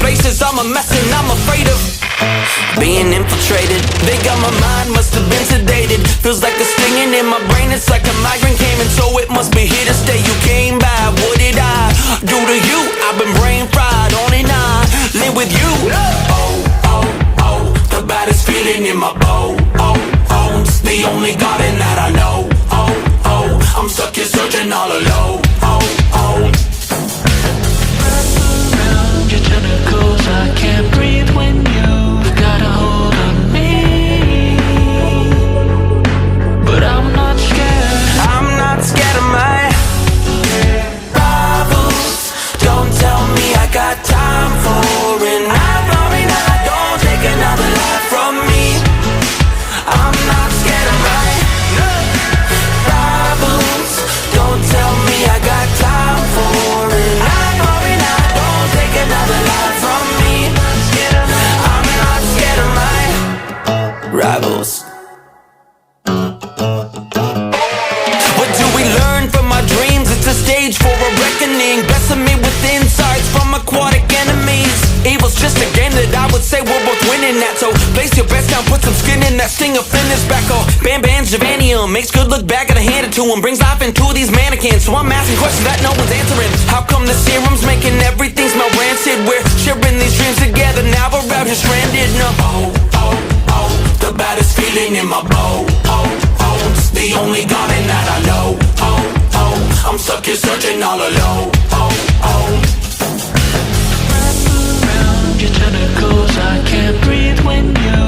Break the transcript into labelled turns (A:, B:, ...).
A: places. I'm a mess and I'm afraid of being infiltrated. They got my mind, must have been sedated. Feels like a stinging in my brain, it's like a migraine came and so it must be here to stay. You came by, what did I do to you? I've been brain fried, on and on, live with you. The baddest feeling in my bones. The only garden that I know. I'm stuck here searching all alone. Wrap around your tentacles, I can't breathe when you got a hold of me. But I'm not scared. I'm not scared of my rivals. Don't tell me I got time for an eye for an eye. Don't take another life from me. I'm not scared of my rivals. Don't tell me I got time for an eye for an eye. Don't take another life from me. I'm not scared of my rivals. What do we learn from our dreams? It's a stage for a reckoning. Blessing me with insights from aquatic enemies. Evil's just a game that I would say we're both winning at. So place your bets down, put some skin in that sting of finish back. Oh, Banban's Javanium makes good look bad, gotta hand it to him. Brings life into these mannequins. So I'm asking questions that no one's answering. How come the serum's making everything smell rancid? We're sharing these dreams together, now we're out here stranded. No, the baddest feeling in my bones. The only garden that I know. I'm stuck here searching all alone. Wrap around your tentacles, I can't breathe when you